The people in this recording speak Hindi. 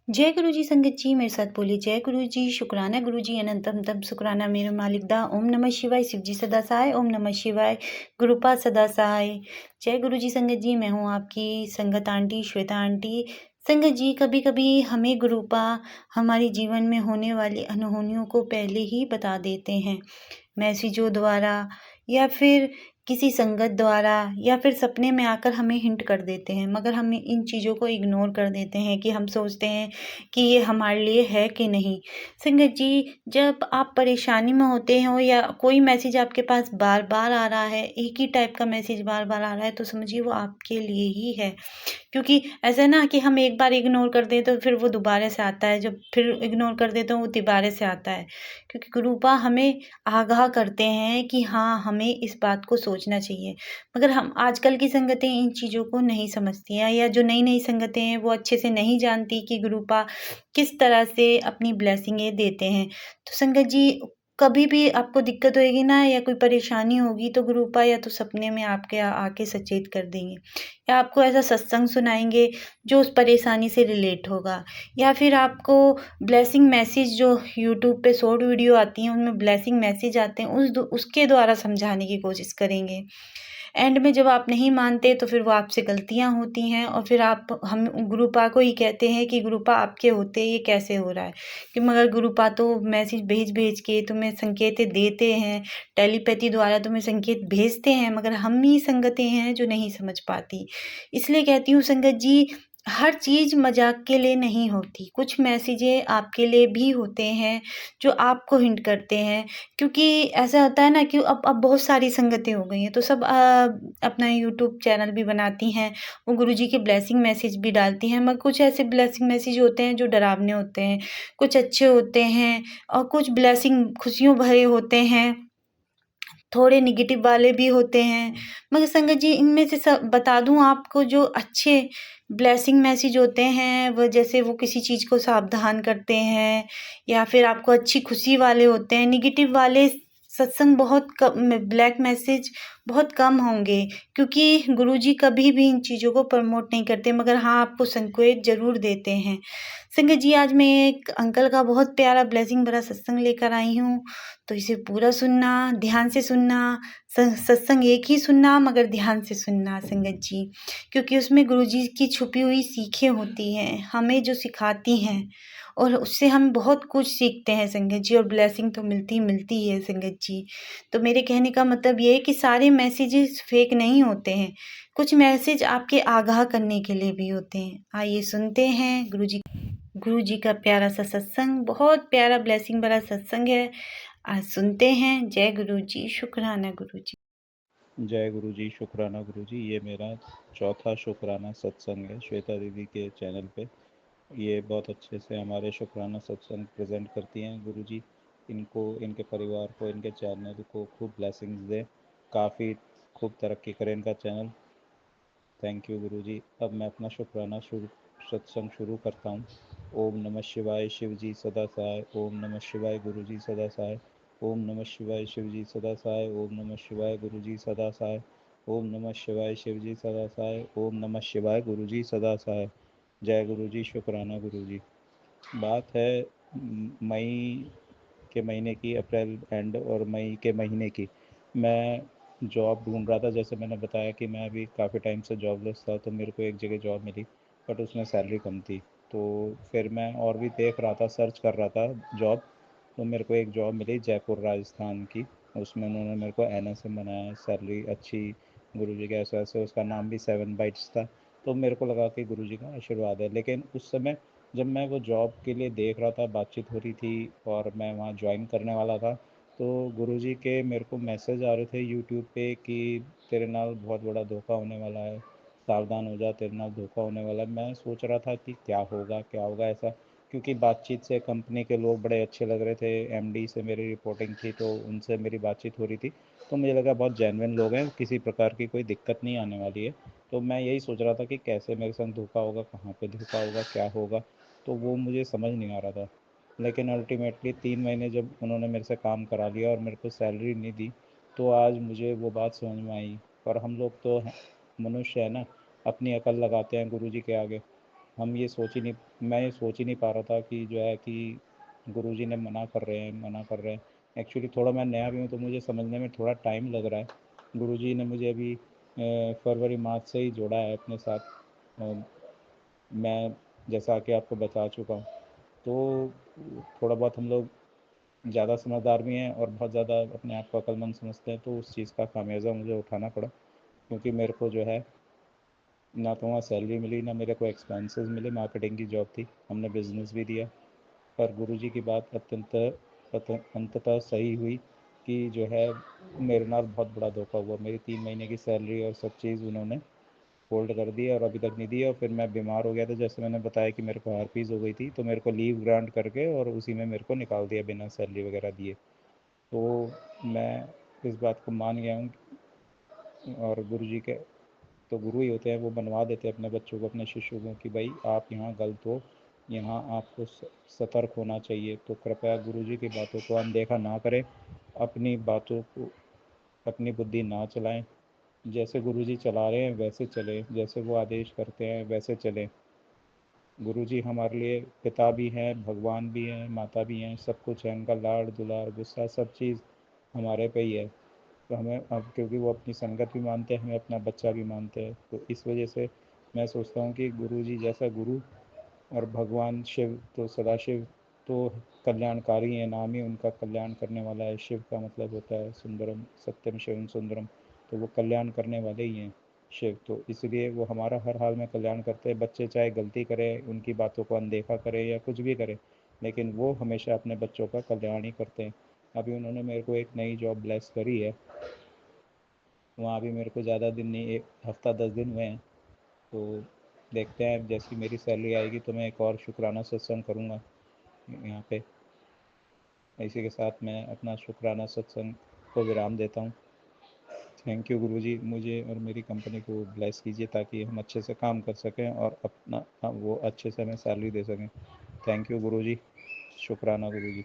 जय गुरु जी संगत जी मेरे साथ बोलिए जय गुरु जी शुक्राना गुरु जी अनंतम तम शुक्राना मेरे मालिक दा ओम नमः शिवाय शिव जी सदा सहाय ओम नमः शिवाय गुरुपाद सदा सहाय। जय गुरु जी संगत जी मैं हूँ आपकी संगत आंटी श्वेता आंटी। संगत जी कभी कभी हमें गुरुपा हमारे जीवन में होने वाली अनहोनियों को पहले ही बता देते हैं, मैसेजों द्वारा या फिर किसी संगत द्वारा या फिर सपने में आकर हमें हिंट कर देते हैं, मगर हम इन चीज़ों को इग्नोर कर देते हैं कि हम सोचते हैं कि ये हमारे लिए है कि नहीं। संगत जी, जब आप परेशानी में होते हो या कोई मैसेज आपके पास बार-बार आ रहा है, एक ही टाइप का मैसेज बार-बार आ रहा है, तो समझिए वो आपके लिए ही है। क्योंकि ऐसा है ना कि हम एक बार इग्नोर कर दें तो फिर वो दोबारा से आता है, जब फिर इग्नोर कर दें तो वो दोबारा से आता है। क्योंकि गुरुपा हमें आगाह करते हैं कि हाँ, हमें इस बात को सोचना चाहिए। मगर हम आजकल की संगतें इन चीज़ों को नहीं समझती हैं, या जो नई-नई संगतें हैं वो अच्छे से नहीं जानती कि गुरुपा किस तरह से अपनी ब्लेसिंगें देते हैं। तो संगत जी, कभी भी आपको दिक्कत होएगी ना या कोई परेशानी होगी तो गुरुपा या तो सपने में आपके आके सचेत कर देंगे, या आपको ऐसा सत्संग सुनाएँगे जो उस परेशानी से रिलेट होगा, या फिर आपको ब्लेसिंग मैसेज जो यूट्यूब पे शॉर्ट वीडियो आती हैं उनमें ब्लेसिंग मैसेज आते हैं उसके द्वारा समझाने की कोशिश करेंगे। एंड में जब आप नहीं मानते तो फिर वो आपसे गलतियाँ होती हैं और फिर आप हम गुरुपा को ही कहते हैं कि गुरुपा आपके होते ये कैसे हो रहा है? कि मगर गुरुपा तो मैसेज भेज-भेज के तुम्हें संकेतें देते हैं, टेलीपैथी द्वारा तुम्हें संकेत भेजते हैं, मगर हम ही संगतें हैं जो नहीं समझ पाती। इसलिए कहती हूँ संगत जी, हर चीज़ मज़ाक के लिए नहीं होती, कुछ मैसेजें आपके लिए भी होते हैं जो आपको हिंट करते हैं। क्योंकि ऐसा होता है ना कि अब बहुत सारी संगतें हो गई हैं, तो सब अपना यूट्यूब चैनल भी बनाती हैं, वो गुरुजी के ब्लेसिंग मैसेज भी डालती हैं, मगर कुछ ऐसे ब्लेसिंग मैसेज होते हैं जो डरावने होते हैं, कुछ अच्छे होते हैं और कुछ ब्लेसिंग खुशियों भरे होते हैं, थोड़े नेगेटिव वाले भी होते हैं। मगर संगत जी, इनमें से सब बता दूँ आपको, जो अच्छे ब्लेसिंग मैसेज होते हैं वो जैसे वो किसी चीज़ को सावधान करते हैं या फिर आपको अच्छी खुशी वाले होते हैं। नेगेटिव वाले सत्संग बहुत कम, ब्लैक मैसेज बहुत कम होंगे, क्योंकि गुरुजी कभी भी इन चीज़ों को प्रमोट नहीं करते, मगर हाँ, आपको संकेत ज़रूर देते हैं। संगत जी, आज मैं एक अंकल का बहुत प्यारा ब्लेसिंग भरा सत्संग लेकर आई हूँ, तो इसे पूरा सुनना, ध्यान से सुनना। सत्संग एक ही सुनना मगर ध्यान से सुनना संगत जी, क्योंकि उसमें गुरुजी की छुपी हुई सीखें होती हैं, हमें जो सिखाती हैं और उससे हम बहुत कुछ सीखते हैं संगत जी, और ब्लेसिंग तो मिलती ही मिलती है संगत जी। तो मेरे कहने का मतलब ये है कि सारे मैसेजेस फेक नहीं होते हैं, कुछ मैसेज आपके आगाह करने के लिए भी होते हैं। आइए सुनते हैं गुरुजी का प्यारा सा सत्संग, बहुत प्यारा ब्लेसिंग भरा सत्संग है। आज सुनते हैं। जय गुरु जी, शुक्राना गुरु जी। जय गुरु जी शुक्राना गुरु जी। ये मेरा चौथा शुक्राना सत्संग है श्वेता दीदी के चैनल पे। ये बहुत अच्छे से हमारे शुक्राना सत्संग प्रेजेंट करती हैं। गुरु जी इनको, इनके परिवार को, इनके चैनल को खूब ब्लेसिंग्स दें, काफ़ी खूब तरक्की करे इनका चैनल। थैंक यू गुरु जी। अब मैं अपना शुक्राना सत्संग शुरू करता हूँ। ओम नमः शिवाय शिव जी सदा सहाय। ओम नमः शिवाय गुरु जी सदा सहाय। ओम नमः शिवाय शिव जी सदा सहाय। ओम नमः शिवाय गुरु जी सदा सहाय। ओम नमः शिवाय शिव जी सदा सहाय। ओम नमः शिवाय गुरु जी सदा सहाय। जय गुरु जी शुक्राना गुरु जी। बात है मई के महीने की, अप्रैल एंड और मई के महीने की। मैं जॉब ढूंढ रहा था, जैसे मैंने बताया कि मैं अभी काफ़ी टाइम से जॉबलेस था, तो मेरे को एक जगह जॉब मिली, बट उसमें सैलरी कम थी। तो फिर मैं और भी देख रहा था, सर्च कर रहा था जॉब। तो मेरे को एक जॉब मिली जयपुर राजस्थान की। उसमें उन्होंने मेरे को NSM बनाया, सैलरी अच्छी, गुरुजी के ऐसे ऐसे, उसका नाम भी 7 बाइट्स था। तो मेरे को लगा कि गुरुजी का आशीर्वाद है। लेकिन उस समय जब मैं वो जॉब के लिए देख रहा था, बातचीत हो रही थी और मैं वहाँ ज्वाइन करने वाला था, तो गुरुजी के मेरे को मैसेज आ रहे थे यूट्यूब पे कि तेरे नाल बहुत बड़ा धोखा होने वाला है, सावधान हो जा, तेरे नाल धोखा होने वाला है। मैं सोच रहा था कि क्या होगा ऐसा, क्योंकि बातचीत से कंपनी के लोग बड़े अच्छे लग रहे थे, MD से मेरी रिपोर्टिंग थी, तो उनसे मेरी बातचीत हो रही थी। तो मुझे लगा बहुत जेन्युइन लोग हैं, किसी प्रकार की कोई दिक्कत नहीं आने वाली है। तो मैं यही सोच रहा था कि कैसे मेरे संग धोखा होगा, कहाँ पे धोखा होगा, क्या होगा, तो वो मुझे समझ नहीं आ रहा था। लेकिन अल्टीमेटली 3 महीने जब उन्होंने मेरे से काम करा लिया और मेरे को सैलरी नहीं दी, तो आज मुझे वो बात समझ में आई। और हम लोग तो मनुष्य है ना, अपनी अकल लगाते हैं गुरु जी के आगे। मैं ये सोच ही नहीं पा रहा था कि जो है कि गुरुजी ने मना कर रहे हैं। एक्चुअली थोड़ा मैं नया भी हूँ तो मुझे समझने में थोड़ा टाइम लग रहा है। गुरुजी ने मुझे अभी फरवरी मार्च से ही जोड़ा है अपने साथ। अ, मैं जैसा कि आपको बता चुका हूँ, तो थोड़ा बहुत हम लोग ज़्यादा समझदार भी हैं और बहुत ज़्यादा अपने आप को अक्लमंद समझते हैं, तो उस चीज़ का खामियाजा मुझे उठाना पड़ा। क्योंकि मेरे को जो है ना तो वहाँ सैलरी मिली, ना मेरे को एक्सपेंसेस मिले। मार्केटिंग की जॉब थी, हमने बिजनेस भी दिया। पर गुरुजी की बात अंततः सही हुई कि जो है मेरे नाल बहुत बड़ा धोखा हुआ। मेरी 3 महीने की सैलरी और सब चीज़ उन्होंने होल्ड कर दी और अभी तक नहीं दी। और फिर मैं बीमार हो गया था, जैसे मैंने बताया कि मेरे को हार्पीज़ हो गई थी, तो मेरे को लीव ग्रांट करके और उसी में मेरे को निकाल दिया बिना सैलरी वगैरह दिए। तो मैं इस बात को मान गया हूँ। और गुरुजी के तो गुरु ही होते हैं, वो बनवा देते हैं अपने बच्चों को, अपने शिष्यों को, कि भाई आप यहाँ गलत हो, यहाँ आपको सतर्क होना चाहिए। तो कृपया गुरुजी की बातों को अनदेखा ना करें, अपनी बातों को, अपनी बुद्धि ना चलाएं। जैसे गुरुजी चला रहे हैं वैसे चलें, जैसे वो आदेश करते हैं वैसे चलें। गुरुजी हमारे लिए पिता भी हैं, भगवान भी हैं, माता भी हैं, सब कुछ है। उनका लाड़ दुलार गुस्सा सब चीज़ हमारे पे ही है। तो हमें अब, क्योंकि वो अपनी संगत भी मानते हैं, हमें अपना बच्चा भी मानते हैं, तो इस वजह से मैं सोचता हूँ कि गुरुजी जैसा गुरु, और भगवान शिव तो सदाशिव तो कल्याणकारी है, नाम ही उनका कल्याण करने वाला है। शिव का मतलब होता है सुंदरम, सत्यम शिवम सुंदरम। तो वो कल्याण करने वाले ही हैं शिव, तो इसलिए वो हमारा हर हाल में कल्याण करते हैं। बच्चे चाहे गलती करें, उनकी बातों को अनदेखा करें या कुछ भी करें, लेकिन वो हमेशा अपने बच्चों का कल्याण ही करते हैं। अभी उन्होंने मेरे को एक नई जॉब ब्लेस करी है, वहाँ भी मेरे को ज़्यादा दिन नहीं, एक हफ्ता 10 दिन हुए हैं। तो देखते हैं, जैसी मेरी सैलरी आएगी तो मैं एक और शुक्राना सत्संग करूँगा यहाँ पे। इसी के साथ मैं अपना शुक्राना सत्संग को विराम देता हूँ। थैंक यू गुरुजी, मुझे और मेरी कंपनी को ब्लेस कीजिए ताकि हम अच्छे से काम कर सकें और अपना वो अच्छे से हमें सैलरी दे सकें। थैंक यू गुरुजी, शुक्राना गुरुजी।